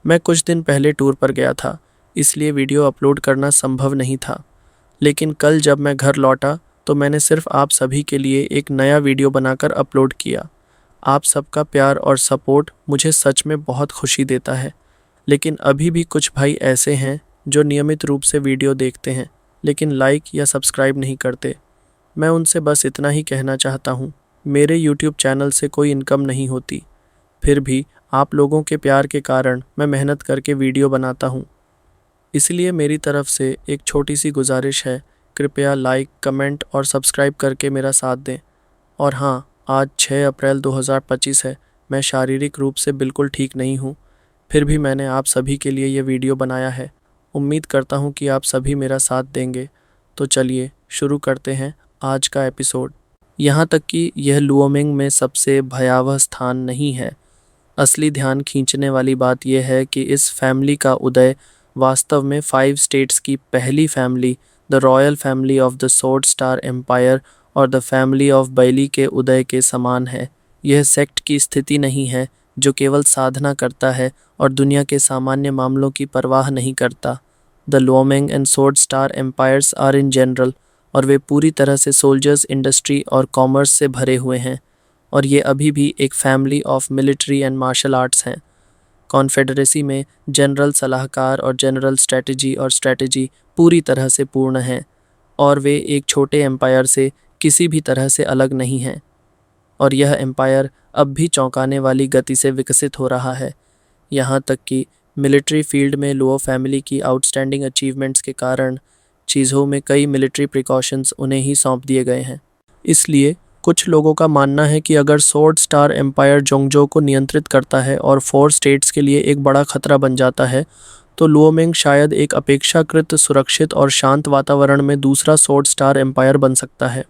मैं कुछ दिन पहले टूर पर गया था, इसलिए वीडियो अपलोड करना संभव नहीं था। लेकिन कल जब मैं घर लौटा तो मैंने सिर्फ आप सभी के लिए एक नया वीडियो बनाकर अपलोड किया। आप सबका प्यार और सपोर्ट मुझे सच में बहुत खुशी देता है। लेकिन अभी भी कुछ भाई ऐसे हैं जो नियमित रूप से वीडियो देखते हैं लेकिन लाइक या सब्सक्राइब नहीं करते। मैं उनसे बस इतना ही कहना चाहता हूँ, मेरे यूट्यूब चैनल से कोई इनकम नहीं होती, फिर भी आप लोगों के प्यार के कारण मैं मेहनत करके वीडियो बनाता हूँ। इसलिए मेरी तरफ से एक छोटी सी गुजारिश है, कृपया लाइक, कमेंट और सब्सक्राइब करके मेरा साथ दें। और हाँ, आज 6 अप्रैल 2025 है। मैं शारीरिक रूप से बिल्कुल ठीक नहीं हूँ, फिर भी मैंने आप सभी के लिए ये वीडियो बनाया है। उम्मीद करता हूँ कि आप सभी मेरा साथ देंगे। तो चलिए शुरू करते हैं आज का एपिसोड। यहाँ तक कि यह लुओमिंग में सबसे भयावह स्थान नहीं है। असली ध्यान खींचने वाली बात यह है कि इस फैमिली का उदय वास्तव में 5 स्टेट्स की पहली family, the royal family of the sword star empire और द फैमिली ऑफ बैली के उदय के समान है। यह सेक्ट की स्थिति नहीं है जो केवल साधना करता है और दुनिया के सामान्य मामलों की परवाह नहीं करता। The Luoming and sword star empires are in general, और वे पूरी तरह से सोल्जर्स, इंडस्ट्री और कॉमर्स से भरे हुए हैं, और ये अभी भी एक family of military and martial arts हैं। कॉन्फेडरेसी में जनरल सलाहकार और जनरल स्ट्रेटजी पूरी तरह से पूर्ण हैं, और वे एक छोटे एम्पायर से किसी भी तरह से अलग नहीं हैं। और यह एम्पायर अब भी चौंकाने वाली गति से विकसित हो रहा है। यहाँ तक कि मिलिट्री फील्ड में लुओ फैमिली की आउटस्टैंडिंग अचीवमेंट्स के कारण चीज़ों में कई मिलिट्री प्रिकॉशंस उन्हें ही सौंप दिए गए हैं। इसलिए कुछ लोगों का मानना है कि अगर सोर्ड स्टार एम्पायर जोंगजो को नियंत्रित करता है और 4 स्टेट्स के लिए एक बड़ा खतरा बन जाता है, तो लुओमिंग शायद एक अपेक्षाकृत सुरक्षित और शांत वातावरण में दूसरा सोर्ड स्टार एम्पायर बन सकता है।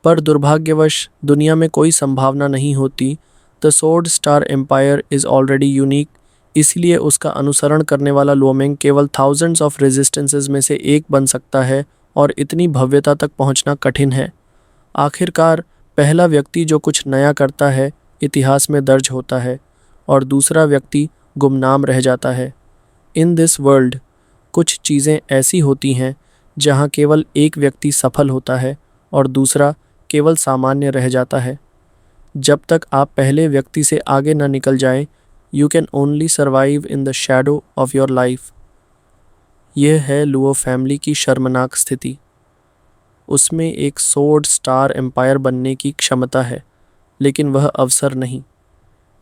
पर दुर्भाग्यवश दुनिया में कोई संभावना नहीं होती। The sword star empire is already unique, इसलिए उसका अनुसरण करने वाला लुओमिंग केवल थाउजेंड्स ऑफ रेजिस्टेंसेस में से एक बन सकता है, और इतनी भव्यता तक पहुंचना कठिन है। आखिरकार पहला व्यक्ति जो कुछ नया करता है इतिहास में दर्ज होता है, और दूसरा व्यक्ति गुमनाम रह जाता है। इन दिस वर्ल्ड कुछ चीज़ें ऐसी होती हैं जहां केवल एक व्यक्ति सफल होता है और दूसरा केवल सामान्य रह जाता है। जब तक आप पहले व्यक्ति से आगे न निकल जाएं, you can only survive in the shadow of your life. यह है लुओ फैमिली की शर्मनाक स्थिति। उसमें एक सोर्ड स्टार एम्पायर बनने की क्षमता है, लेकिन वह अवसर नहीं।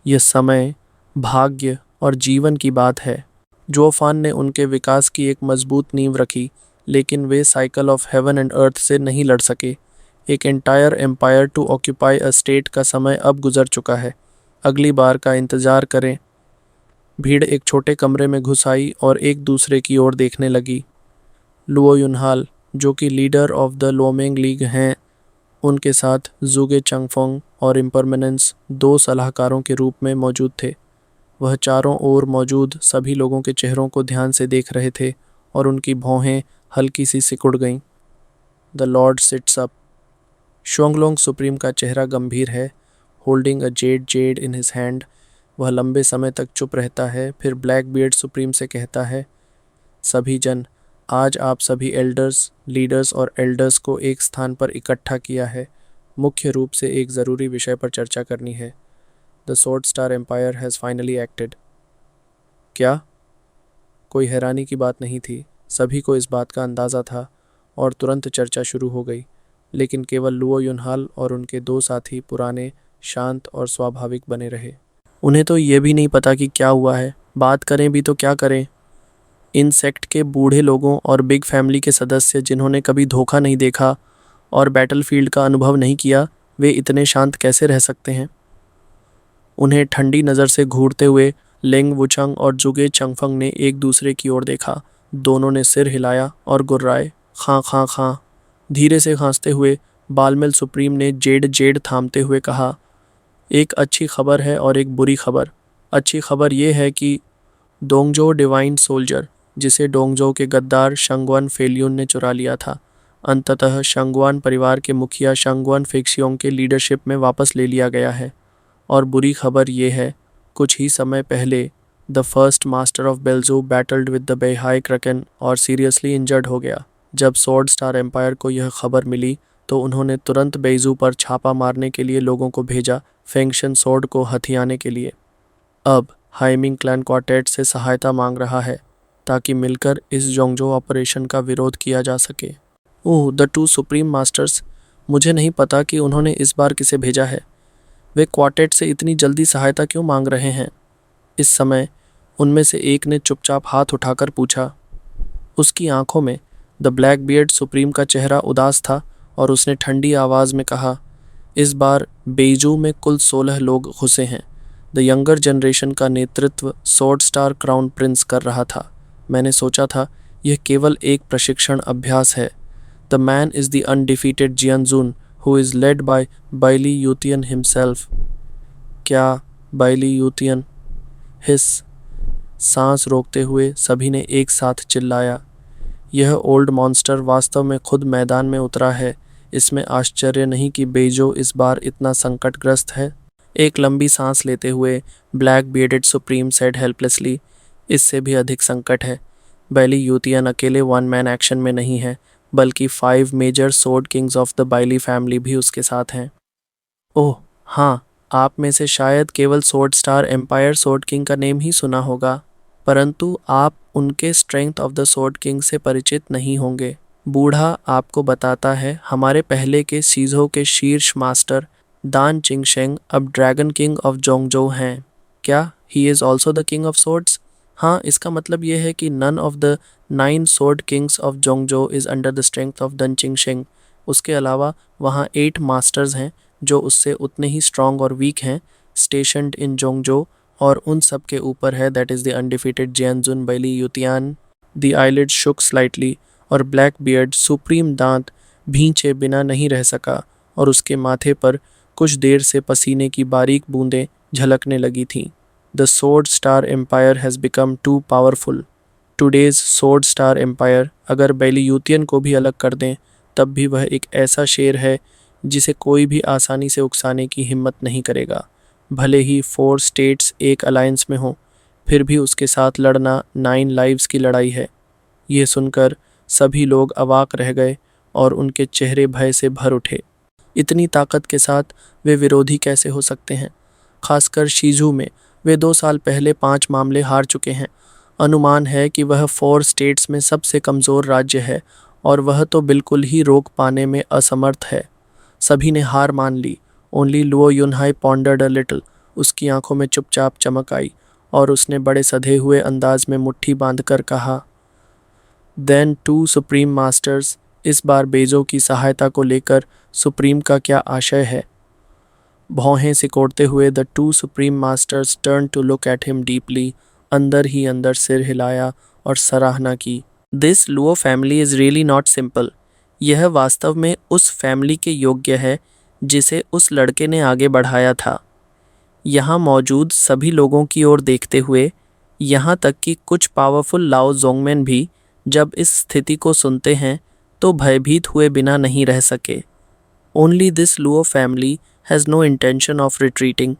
यह समय, भाग्य और जीवन की बात है। जोफान ने उनके विकास की एक मजबूत नींव रखी, लेकिन वे cycle of heaven and earth से नहीं लड़ सके। एक entire empire to occupy a state का समय अब गुजर चुका है। अगली बार का इंतज़ार करें। भीड़ एक छोटे कमरे में घुस आई और एक दूसरे की ओर देखने लगी। लुओ युनहाल, जो कि लीडर ऑफ द लुओमिंग लीग हैं, उनके साथ जुगे चंगफोंग और इम्परमानेंस 2 सलाहकारों के रूप में मौजूद थे। वह चारों ओर मौजूद सभी लोगों के चेहरों को ध्यान से देख रहे थे और उनकी भौहें हल्की सी सिकुड़ गईं। The lord sits up. Shuanglong supreme का चेहरा गंभीर है, holding a jade in his hand. वह लंबे समय तक चुप रहता है, फिर ब्लैक बियर्ड सुप्रीम से कहता है, सभी जन, आज आप सभी एल्डर्स, लीडर्स और एल्डर्स को एक स्थान पर इकट्ठा किया है। मुख्य रूप से एक ज़रूरी विषय पर चर्चा करनी है। The sword star empire has finally acted. क्या? कोई हैरानी की बात नहीं थी। सभी को इस बात का अंदाज़ा था और तुरंत चर्चा शुरू हो गई। लेकिन केवल लुओ युनहाल और उनके 2 साथी पुराने, शांत और स्वाभाविक बने रहे। उन्हें तो ये भी नहीं पता कि क्या हुआ है। बात करें भी तो क्या करें। इन सेक्ट के बूढ़े लोगों और बिग फैमिली के सदस्य जिन्होंने कभी धोखा नहीं देखा और बैटलफील्ड का अनुभव नहीं किया, वे इतने शांत कैसे रह सकते हैं? उन्हें ठंडी नज़र से घूरते हुए लेंग वुचंग और जुगे चंगफंग ने एक दूसरे की ओर देखा। दोनों ने सिर हिलाया और गुर्राए, खां खां खां। धीरे से खांसते हुए बालमेल सुप्रीम ने जेड थामते हुए कहा, एक अच्छी खबर है और एक बुरी खबर। अच्छी खबर यह है कि डोंगजो डिवाइन सोल्जर, जिसे डोंगजो के गद्दार शंगवान फेलियुन ने चुरा लिया था, अंततः शंगवान परिवार के मुखिया शंगवान फेक्सियोंग के लीडरशिप में वापस ले लिया गया है। और बुरी खबर ये है, कुछ ही समय पहले the first master of Belju battled with the Beihai kraken और सीरियसली इंजर्ड हो गया। जब स्वॉर्ड स्टार एम्पायर को यह खबर मिली तो उन्होंने तुरंत बेइजू पर छापा मारने के लिए लोगों को भेजा, फेंगशन स्वॉर्ड को हथियाने के लिए। अब हाइमिंग क्लैन क्वार्टेट से सहायता मांग रहा है ताकि मिलकर इस जोंगजो ऑपरेशन का विरोध किया जा सके। ओह, द टू सुप्रीम मास्टर्स। मुझे नहीं पता कि उन्होंने इस बार किसे भेजा है। वे क्वार्टेट से इतनी जल्दी सहायता क्यों मांग रहे हैं? इस समय उनमें से एक ने चुपचाप हाथ उठाकर पूछा। उसकी आंखों में द ब्लैक बियर्ड सुप्रीम का चेहरा उदास था और उसने ठंडी आवाज़ में कहा, इस बार बेइजू में कुल 16 लोग घुसे हैं। द यंगर जनरेशन का नेतृत्व स्वॉर्ड स्टार क्राउन प्रिंस कर रहा था। मैंने सोचा था यह केवल एक प्रशिक्षण अभ्यास है। The man is the undefeated Jianjun who is led by Baili Yutian himself. क्या बाइली यूतियन? हिस। सांस रोकते हुए सभी ने एक साथ चिल्लाया। यह ओल्ड मॉन्स्टर वास्तव में खुद मैदान में उतरा है। इसमें आश्चर्य नहीं कि बेइजो इस बार इतना संकटग्रस्त है। एक लंबी सांस लेते हुए black bearded supreme said helplessly, इससे भी अधिक संकट है। बाइली यूतियन अकेले वन मैन एक्शन में नहीं है, बल्कि 5 major sword kings of the Baili family भी उसके साथ हैं। ओह हाँ, आप में से शायद केवल sword star empire sword king का नेम ही सुना होगा, परंतु आप उनके strength of the sword king से परिचित नहीं होंगे। बूढ़ा आपको बताता है हमारे पहले के सीजो के शीर्ष मास्टर दान चिंगशेंग अब ड्रैगन किंग ऑफ जोंगजो हैं। क्या he is also the king of swords? हाँ, इसका मतलब यह है कि none of the 9 sword kings of Zhongzhou is under the strength of Dan Qingsheng. उसके अलावा वहाँ 8 मास्टर्स हैं जो उससे उतने ही स्ट्रॉन्ग और वीक हैं, स्टेशन्ड इन जोंगजो, और उन सब के ऊपर है that is the undefeated Jianjun Baili Yutian. The eyelid shook slightly और ब्लैक बियर्ड सुप्रीम दांत भींचे बिना नहीं रह सका और उसके माथे पर कुछ देर से पसीने की बारीक बूंदें झलकने लगी थीं। The sword star empire has become too powerful. Today's sword star empire अगर बाइली यूतियन को भी अलग कर दें तब भी वह एक ऐसा शेर है जिसे कोई भी आसानी से उकसाने की हिम्मत नहीं करेगा। भले ही 4 स्टेट्स एक अलायंस में हों, फिर भी उसके साथ लड़ना 9 लाइव्स की लड़ाई है। ये सुनकर सभी लोग अवाक रह गए और उनके चेहरे भय से भर उठे। इतनी ताकत के साथ वे विरोधी कैसे हो सकते हैं? खासकर शीजू में वे 2 साल पहले 5 मामले हार चुके हैं। अनुमान है कि वह 4 स्टेट्स में सबसे कमज़ोर राज्य है और वह तो बिल्कुल ही रोक पाने में असमर्थ है। सभी ने हार मान ली। Only Luo Yunhai pondered a little. उसकी आंखों में चुपचाप चमक आई और उसने बड़े सधे हुए अंदाज में मुट्ठी बांधकर कहा, देन टू सुप्रीम मास्टर्स, इस बार बेइजो की सहायता को लेकर सुप्रीम का क्या आशय है? भौहें सिकोड़ते हुए the two supreme masters turn to look at him deeply. अंदर ही अंदर सिर हिलाया और सराहना की। This Luo family is really not simple. यह वास्तव में उस फैमिली के योग्य है जिसे उस लड़के ने आगे बढ़ाया था। यहाँ मौजूद सभी लोगों की ओर देखते हुए, यहाँ तक कि कुछ पावरफुल लाओ जोंगमेन भी जब इस स्थिति को सुनते हैं तो भयभीत हुए बिना नहीं रह सके। Only this Luo family has no intention of retreating,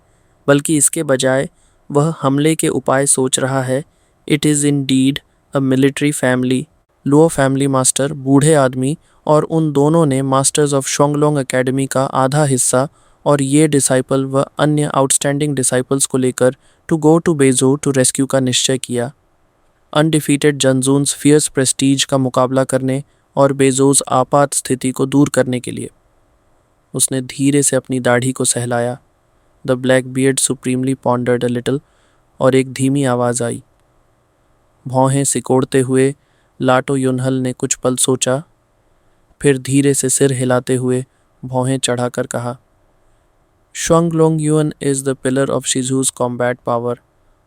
बल्कि इसके बजाय वह हमले के उपाय सोच रहा है। It is indeed a military family. Luo family master बूढ़े आदमी और उन दोनों ने मास्टर्स ऑफ शोंगलोंग एकेडमी का आधा हिस्सा और ये डिसाइपल व अन्य आउटस्टैंडिंग डिसाइपल्स को लेकर to go to Beizhou to rescue का निश्चय किया। अनडिफीटेड जनजून्स फियर्स प्रेस्टीज का मुकाबला करने और बेइजोज़ आपात स्थिति को दूर करने के लिए। उसने धीरे से अपनी दाढ़ी को सहलाया। The black beard supremely pondered a little, और एक धीमी आवाज़ आई। भौहें सिकोड़ते हुए लाटो युनहल ने कुछ पल सोचा, फिर धीरे से सिर हिलाते हुए भौहें चढ़ाकर कहा, Shuanglong Yun is the pillar of Shizhu's combat power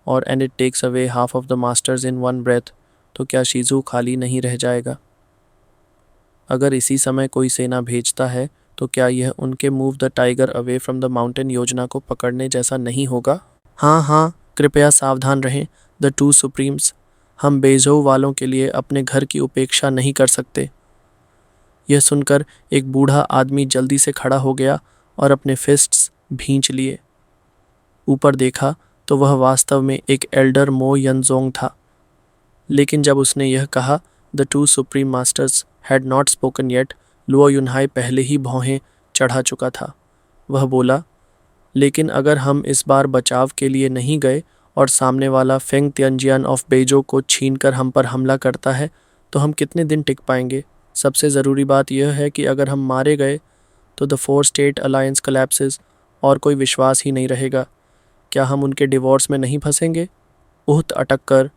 और and it takes away half of the masters in one breath. तो क्या शिजू खाली नहीं रह जाएगा? अगर इसी समय कोई सेना भेजता है तो क्या यह उनके move the tiger away from the mountain योजना को पकड़ने जैसा नहीं होगा? हाँ हाँ, कृपया सावधान रहें द टू सुप्रीम्स। हम बेइजो वालों के लिए अपने घर की उपेक्षा नहीं कर सकते। यह सुनकर एक बूढ़ा आदमी जल्दी से खड़ा हो गया और अपने फिस्ट्स भींच लिए। ऊपर देखा तो वह वास्तव में एक एल्डर मो यनजोंग था। लेकिन जब उसने यह कहा the two supreme masters had not spoken yet, Luo Yunhai पहले ही भौहें चढ़ा चुका था। वह बोला, लेकिन अगर हम इस बार बचाव के लिए नहीं गए और सामने वाला फेंग तियनजियान ऑफ बेजो को छीनकर हम पर हमला करता है तो हम कितने दिन टिक पाएंगे? सबसे ज़रूरी बात यह है कि अगर हम मारे गए तो द 4 स्टेट अलायंस कोलैप्सेस और कोई विश्वास ही नहीं रहेगा। क्या हम उनके डिवोर्स में नहीं फंसेंगे? उहत अटक कर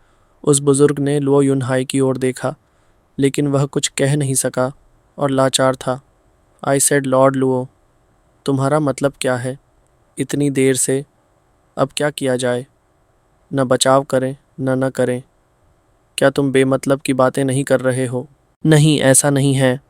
उस बुज़ुर्ग ने लुओ युनहाई की ओर देखा, लेकिन वह कुछ कह नहीं सका और लाचार था। आई सेड लॉर्ड लुओ, तुम्हारा मतलब क्या है? इतनी देर से अब क्या किया जाए? न बचाव करें न करें। क्या तुम बेमतलब की बातें नहीं कर रहे हो? नहीं, ऐसा नहीं है।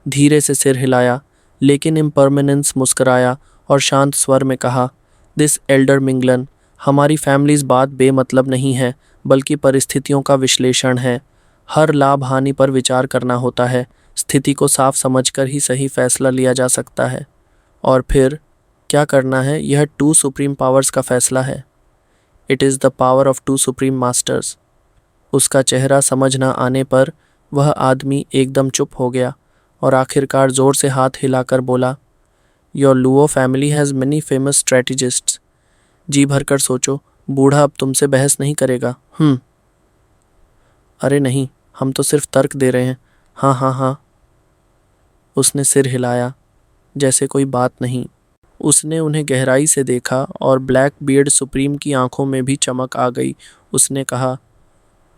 धीरे से सिर हिलाया, लेकिन इम्परमानेंस मुस्कराया और शांत स्वर में कहा, दिस एल्डर मिंगलन, हमारी फैमिलीज बात बेमतलब नहीं है, बल्कि परिस्थितियों का विश्लेषण है। हर लाभ हानि पर विचार करना होता है। स्थिति को साफ समझकर ही सही फैसला लिया जा सकता है। और फिर क्या करना है, यह 2 सुप्रीम पावर्स का फैसला है। It is the power of 2 supreme masters. उसका चेहरा समझ न आने पर वह आदमी एकदम चुप हो गया और आखिरकार जोर से हाथ हिलाकर बोला, your Luo family has many famous strategists. जी भरकर सोचो, बूढ़ा अब तुमसे बहस नहीं करेगा। अरे नहीं, हम तो सिर्फ तर्क दे रहे हैं। हाँ हाँ हाँ। उसने सिर हिलाया जैसे कोई बात नहीं। उसने उन्हें गहराई से देखा और ब्लैक बियर्ड सुप्रीम की आंखों में भी चमक आ गई। उसने कहा,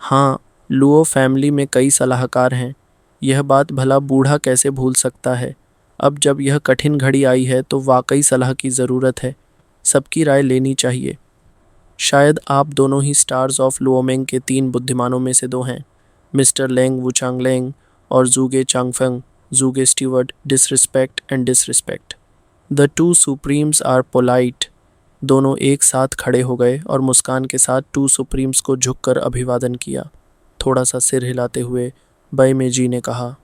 हाँ, लुओ फैमिली में कई सलाहकार हैं। यह बात भला बूढ़ा कैसे भूल सकता है? अब जब यह कठिन घड़ी आई है तो वाकई सलाह की ज़रूरत है। सबकी राय लेनी चाहिए। शायद आप दोनों ही स्टार्स ऑफ लुओमेंग के 3 बुद्धिमानों में से 2 हैं, मिस्टर लेंग वुचांग लेंग और Zhuge Changfeng, Zhuge steward, disrespect and disrespect. The 2 supremes are polite. दोनों एक साथ खड़े हो गए और मुस्कान के साथ 2 सुप्रीम्स को झुककर अभिवादन किया। थोड़ा सा सिर हिलाते हुए बैमेजी ने कहा,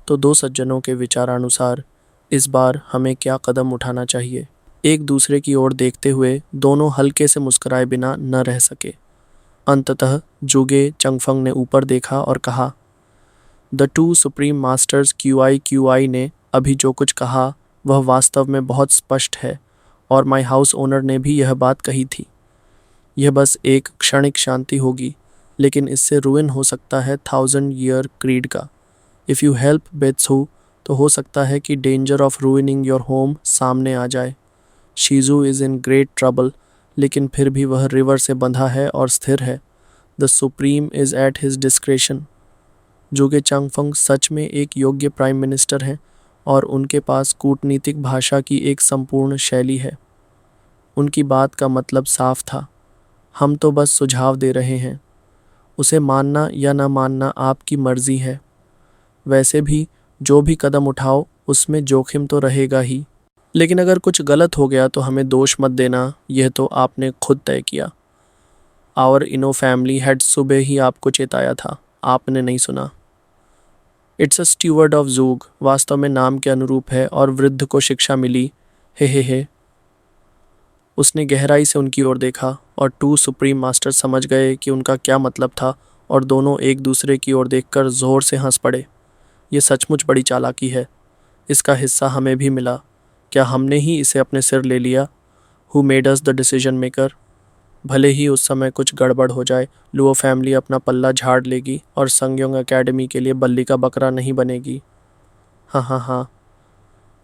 तो 2 सज्जनों के विचारानुसार इस बार हमें क्या कदम उठाना चाहिए? एक दूसरे की ओर देखते हुए दोनों हल्के से मुस्कुराए बिना न रह सके। अंततः जुगे चंगफंग ने ऊपर देखा और कहा, द 2 सुप्रीम मास्टर्स क्यूआई ने अभी जो कुछ कहा वह वास्तव में बहुत स्पष्ट है और माय हाउस ओनर ने भी यह बात कही थी। यह बस एक क्षणिक शांति होगी, लेकिन इससे रुइन हो सकता है 1000 ईयर क्रीड का। इफ़ यू हेल्प बेत्सू, तो हो सकता है कि danger of ruining your home सामने आ जाए। Shyju is in great trouble, लेकिन फिर भी वह रिवर से बंधा है और स्थिर है। The supreme is at his discretion. जुगे चांगफंग सच में एक योग्य प्राइम मिनिस्टर हैं और उनके पास कूटनीतिक भाषा की एक संपूर्ण शैली है। उनकी बात का मतलब साफ था, हम तो बस सुझाव दे रहे हैं। उसे मानना या न मानना आपकी मर्जी है। वैसे भी जो भी कदम उठाओ उसमें जोखिम तो रहेगा ही। लेकिन अगर कुछ गलत हो गया तो हमें दोष मत देना, यह तो आपने खुद तय किया। आवर इनो फैमिली हैड सुबह ही आपको चेताया था, आपने नहीं सुना। इट्स अ स्टीवर्ड ऑफ जूग वास्तव में नाम के अनुरूप है और वृद्ध को शिक्षा मिली। हे। उसने गहराई से उनकी ओर देखा और 2 सुप्रीम मास्टर समझ गए कि उनका क्या मतलब था और दोनों एक दूसरे की ओर देखकर जोर से हंस पड़े। ये सचमुच बड़ी चालाकी है। इसका हिस्सा हमें भी मिला। क्या हमने ही इसे अपने सिर ले लिया? Who made us the decision maker? भले ही उस समय कुछ गड़बड़ हो जाए, लुओ फैमिली अपना पल्ला झाड़ लेगी और संगयोंग एकेडमी के लिए बल्ली का बकरा नहीं बनेगी। हाँ,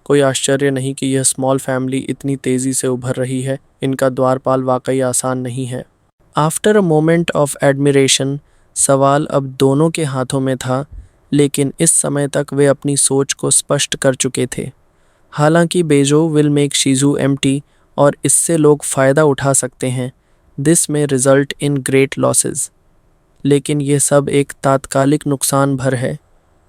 कोई आश्चर्य नहीं कि यह स्मॉल फैमिली इतनी तेज़ी से उभर रही है। इनका द्वारपाल वाकई आसान नहीं है। After a moment of admiration, सवाल अब दोनों के हाथों में था, लेकिन इस समय तक वे अपनी सोच को स्पष्ट कर चुके थे। हालांकि बेजो विल मेक शीजू एम्प्टी और इससे लोग फ़ायदा उठा सकते हैं। दिस में रिजल्ट इन ग्रेट लॉसेस। लेकिन ये सब एक तात्कालिक नुकसान भर है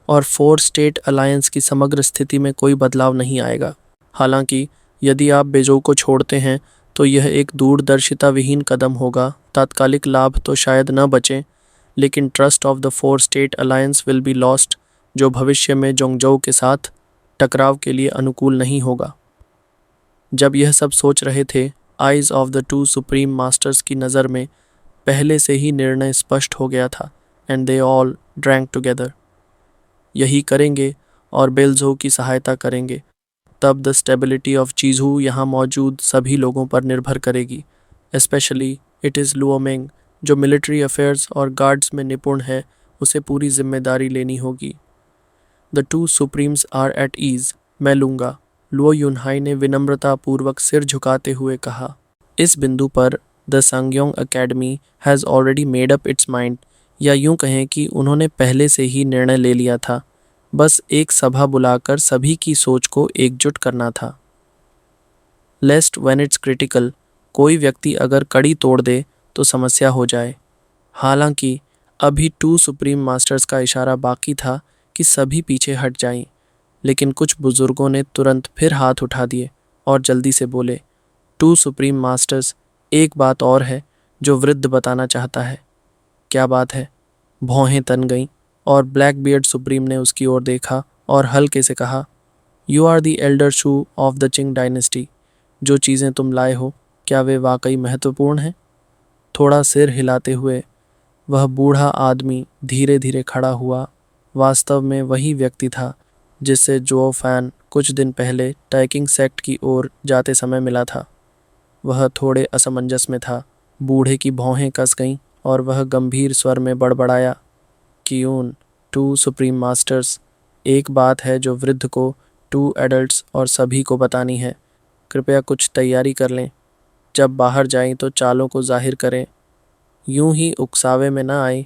और 4 स्टेट अलायंस की समग्र स्थिति में कोई बदलाव नहीं आएगा। हालांकि यदि आप बेजो को छोड़ते हैं तो यह एक दूरदर्शिता विहीन कदम होगा। तात्कालिक लाभ तो शायद न बचें, लेकिन trust of the 4 state alliance will be lost, जो भविष्य में जोंगजोउ के साथ टकराव के लिए अनुकूल नहीं होगा। जब यह सब सोच रहे थे, eyes of the two supreme masters की नज़र में पहले से ही निर्णय स्पष्ट हो गया था and they all drank together. यही करेंगे और बेल्जो की सहायता करेंगे। तब द स्टेबिलिटी ऑफ चीजू यहाँ मौजूद सभी लोगों पर निर्भर करेगी। स्पेशली इट इज़ लुओमिंग जो मिलिट्री अफेयर्स और गार्ड्स में निपुण है, उसे पूरी जिम्मेदारी लेनी होगी। The two supremes are at ease, मैं लूँगा, लुओ युनहाई ने विनम्रतापूर्वक सिर झुकाते हुए कहा। इस बिंदु पर the Sangyong academy has already made up its mind, या यूं कहें कि उन्होंने पहले से ही निर्णय ले लिया था। बस एक सभा बुलाकर सभी की सोच को एकजुट करना था। लेस्ट व्हेन इट्स क्रिटिकल, कोई व्यक्ति अगर कड़ी तोड़ दे तो समस्या हो जाए। हालांकि अभी टू सुप्रीम मास्टर्स का इशारा बाकी था कि सभी पीछे हट जाएं, लेकिन कुछ बुजुर्गों ने तुरंत फिर हाथ उठा दिए और जल्दी से बोले, टू सुप्रीम मास्टर्स, एक बात और है जो वृद्ध बताना चाहता है। क्या बात है? भौहें तन गईं और ब्लैक बियर्ड सुप्रीम ने उसकी ओर देखा और हल्के से कहा, you are the elder Shu of the Ching dynasty. जो चीज़ें तुम लाए हो, क्या वे वाकई महत्वपूर्ण हैं? थोड़ा सिर हिलाते हुए वह बूढ़ा आदमी धीरे धीरे खड़ा हुआ। वास्तव में वही व्यक्ति था जिससे जो फैन कुछ दिन पहले टैकिंग सेक्ट की ओर जाते समय मिला था। वह थोड़े असमंजस में था। बूढ़े की भौहें कस गईं और वह गंभीर स्वर में बड़बड़ाया, कियून, टू सुप्रीम मास्टर्स, एक बात है जो वृद्ध को, टू एडल्ट्स और सभी को बतानी है। कृपया कुछ तैयारी कर लें। जब बाहर जाएं तो चालों को जाहिर करें। यूं ही उकसावे में न आए,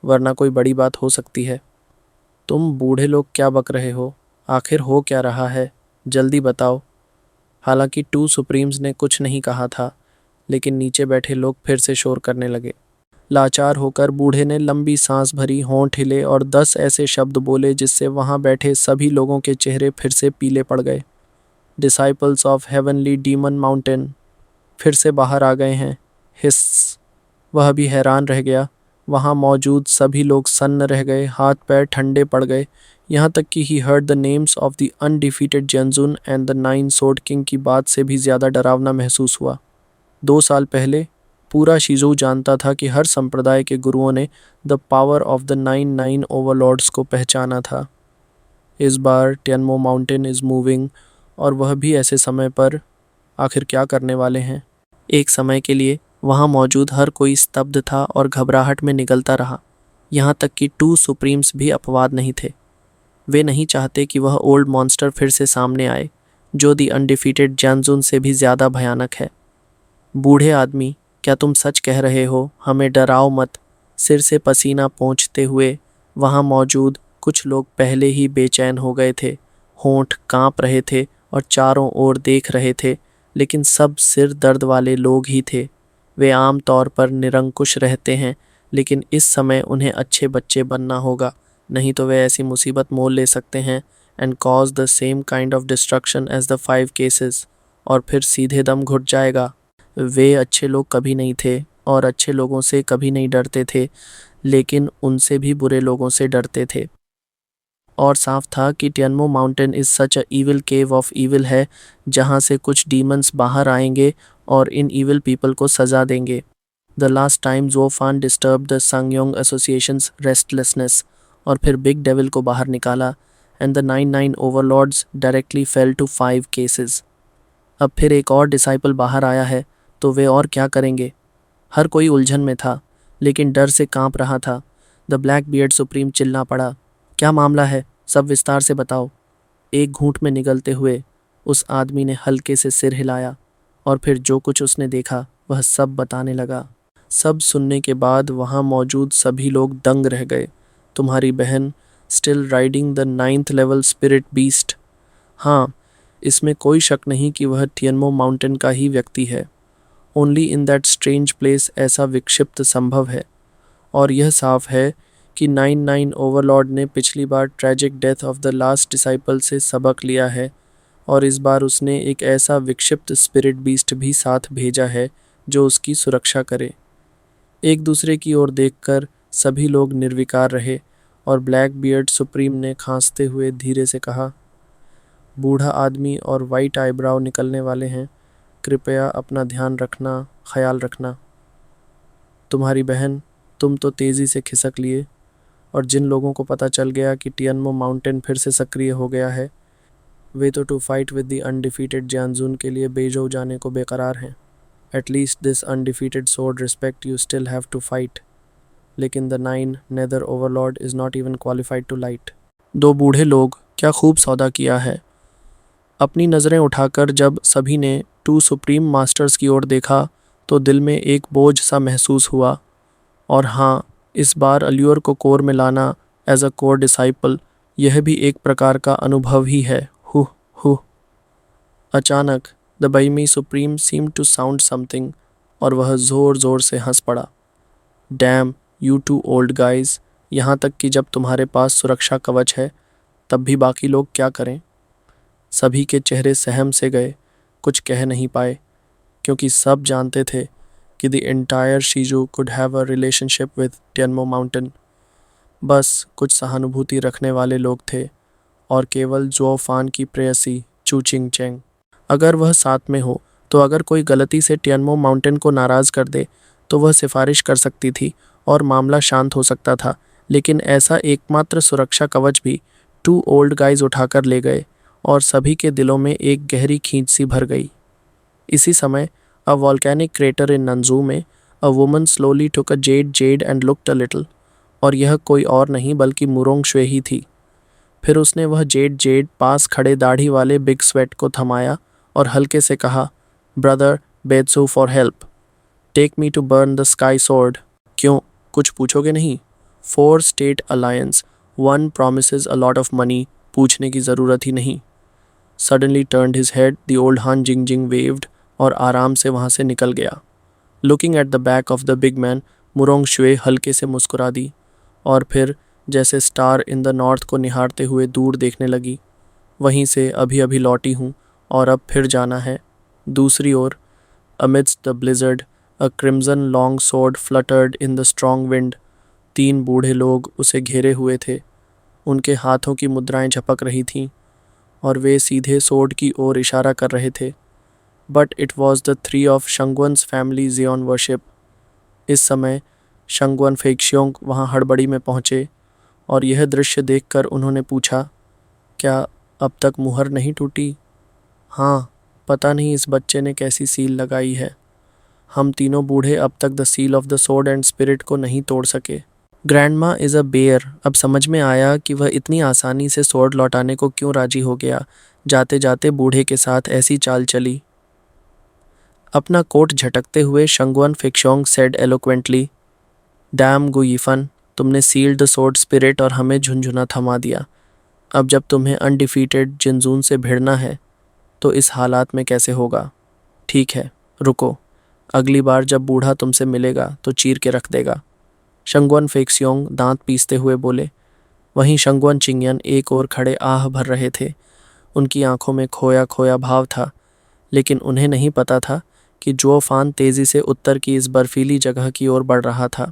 वरना कोई बड़ी बात हो सकती है। तुम बूढ़े लोग क्या बक रहे हो? आखिर हो क्या रहा है? जल्दी बताओ। हालांकि टू सुप्रीम्स ने कुछ नहीं कहा था, लेकिन नीचे बैठे लोग फिर से शोर करने लगे। लाचार होकर बूढ़े ने लंबी सांस भरी, होंठ हिले और 10 ऐसे शब्द बोले जिससे वहां बैठे सभी लोगों के चेहरे फिर से पीले पड़ गए। Disciples of heavenly demon mountain फिर से बाहर आ गए हैं। हिस्स। वह भी हैरान रह गया। वहां मौजूद सभी लोग सन्न रह गए, हाथ पैर ठंडे पड़ गए, यहाँ तक कि he heard the names of the undefeated Jianjun and the 9 sword king की बात से भी ज़्यादा डरावना महसूस हुआ। 2 साल पहले पूरा शिजू जानता था कि हर संप्रदाय के गुरुओं ने the power of the 9 overlords को पहचाना था। इस बार टियनमो माउंटेन इज़ मूविंग, और वह भी ऐसे समय पर। आखिर क्या करने वाले हैं? एक समय के लिए वहाँ मौजूद हर कोई स्तब्ध था और घबराहट में निगलता रहा। यहाँ तक कि टू सुप्रीम्स भी अपवाद नहीं थे। वे नहीं चाहते कि वह ओल्ड मॉन्स्टर फिर से सामने आए, जो दी अनडिफीटेड जैनजुन से भी ज़्यादा भयानक है। बूढ़े आदमी, क्या तुम सच कह रहे हो? हमें डराओ मत। सिर से पसीना पोंछते हुए वहाँ मौजूद कुछ लोग पहले ही बेचैन हो गए थे। होंठ कांप रहे थे और चारों ओर देख रहे थे, लेकिन सब सिर दर्द वाले लोग ही थे। वे आम तौर पर निरंकुश रहते हैं, लेकिन इस समय उन्हें अच्छे बच्चे बनना होगा, नहीं तो वे ऐसी मुसीबत मोल ले सकते हैं and cause the same kind of destruction as the 5 cases, और फिर सीधे दम घुट जाएगा। वे अच्छे लोग कभी नहीं थे और अच्छे लोगों से कभी नहीं डरते थे, लेकिन उनसे भी बुरे लोगों से डरते थे। और साफ था कि Tianmo mountain is such a evil cave of evil है, जहाँ से कुछ डीमंस बाहर आएंगे और इन इविल पीपल को सजा देंगे। The last time Zofan disturb the Sangyong associations restlessness, और फिर बिग डेविल को बाहर निकाला and the 9 overlords directly fell to 5 cases. अब फिर एक और डिसाइपल बाहर आया है, तो वे और क्या करेंगे? हर कोई उलझन में था, लेकिन डर से कांप रहा था। द ब्लैक बियर्ड सुप्रीम चिल्ला पड़ा, क्या मामला है? सब विस्तार से बताओ। एक घूंट में निगलते हुए उस आदमी ने हल्के से सिर हिलाया और फिर जो कुछ उसने देखा वह सब बताने लगा। सब सुनने के बाद वहाँ मौजूद सभी लोग दंग रह गए। तुम्हारी बहन still riding the 9th level spirit beast. हाँ, इसमें कोई शक नहीं कि वह टियनमो माउंटेन का ही व्यक्ति है। Only in that strange place ऐसा विक्षिप्त संभव है। और यह साफ है कि 9 ओवरलॉर्ड ने पिछली बार tragic death of the last disciple से सबक लिया है, और इस बार उसने एक ऐसा विक्षिप्त स्पिरिट बीस्ट भी साथ भेजा है जो उसकी सुरक्षा करे। एक दूसरे की ओर देखकर सभी लोग निर्विकार रहे और ब्लैक बियर्ड सुप्रीम ने खांसते हुए धीरे से कहा, बूढ़ा आदमी और वाइट आईब्राव निकलने वाले हैं। कृपया अपना ध्यान रखना, ख्याल रखना। तुम्हारी बहन, तुम तो तेज़ी से खिसक लिए, और जिन लोगों को पता चल गया कि टियनमो माउंटेन फिर से सक्रिय हो गया है, वे तो to fight with the undefeated Jianjun के लिए बेजो जाने को बेकरार हैं। At least this undefeated sword respect you still have to fight. लेकिन the nine nether overlord is not even qualified to light. दो बूढ़े लोग, क्या खूब सौदा किया है। अपनी नज़रें उठाकर जब सभी ने टू सुप्रीम मास्टर्स की ओर देखा तो दिल में एक बोझ सा महसूस हुआ। और हाँ, इस बार अल्यूर को कोर में लाना एज अ कोर डिसाइपल, यह भी एक प्रकार का अनुभव ही है। हु हु। अचानक the Baimei supreme seem to sound something, और वह ज़ोर ज़ोर से हंस पड़ा। Damn you two old guys, यहाँ तक कि जब तुम्हारे पास सुरक्षा कवच है तब भी बाकी लोग क्या करें। सभी के चेहरे सहम से गए, कुछ कह नहीं पाए, क्योंकि सब जानते थे कि the entire Shizhu could have a relationship with Tianmo mountain. बस कुछ सहानुभूति रखने वाले लोग थे, और केवल जो फान की प्रेयसी चू चिंग चेंग। अगर वह साथ में हो तो अगर कोई गलती से टियनमो माउंटेन को नाराज़ कर दे तो वह सिफारिश कर सकती थी और मामला शांत हो सकता था। लेकिन ऐसा एकमात्र सुरक्षा कवच भी टू ओल्ड गाइज उठाकर ले गए, और सभी के दिलों में एक गहरी खींच सी भर गई। इसी समय अ वॉल्केनिक क्रेटर इन नंजू में a woman slowly took a Z and looked a little, और यह कोई और नहीं बल्कि मुरोंग श्वे ही थी। फिर उसने वह जेड पास खड़े दाढ़ी वाले बिग स्वेट को थमाया और हल्के से कहा, brother Betsu for help, take me to burn the sky sword. क्यों, कुछ पूछोगे नहीं? 4 state alliance, 1 promises a lot of money, पूछने की ज़रूरत ही नहीं। Suddenly turned his head, the old Han Jingjing waved, और आराम से वहाँ से निकल गया। Looking at the back of the big man, Murong Xue हल्के से मुस्कुरा दी, और फिर जैसे स्टार इन द नॉर्थ को निहारते हुए दूर देखने लगी। वहीं से अभी अभी लौटी हूँ और अब फिर जाना है। दूसरी ओर, amidst the blizzard, a crimson long sword fluttered in the strong wind. 3 बूढ़े लोग उसे घेरे हुए थे। उनके हाथों की मुद्राएं झपक रही थीं, और वे सीधे सोर्ड की ओर इशारा कर रहे थे। But it was the 3 of Shangwan's family Jiyon worship. इस समय शंगवन फेक्शियोंग वहाँ हड़बड़ी में पहुँचे, और यह दृश्य देखकर उन्होंने पूछा, क्या अब तक मुहर नहीं टूटी? हाँ, पता नहीं इस बच्चे ने कैसी सील लगाई है। हम तीनों बूढ़े अब तक the seal of the sword and spirit को नहीं तोड़ सके। Grandma is a bear. अब समझ में आया कि वह इतनी आसानी से सोर्ड लौटाने को क्यों राजी हो गया। जाते जाते बूढ़े के साथ ऐसी चाल चली। अपना कोट झटकते हुए शंगवन फेक्शोंग सेड एलोक्वेंटली, डैम गुयीफन, तुमने सील्ड द सोर्ड स्पिरिट और हमें झुंझुना थमा दिया। अब जब तुम्हें अनडिफीटेड जिनजून से भिड़ना है तो इस हालात में कैसे होगा? ठीक है, रुको, अगली बार जब बूढ़ा तुमसे मिलेगा तो चीर के रख देगा। शंगवन फेक्सियोंग दांत पीसते हुए बोले। वहीं शंगवन चिंगयन एक ओर खड़े आह भर रहे थे। उनकी आंखों में खोया खोया भाव था, लेकिन उन्हें नहीं पता था कि जो फान तेज़ी से उत्तर की इस बर्फीली जगह की ओर बढ़ रहा था।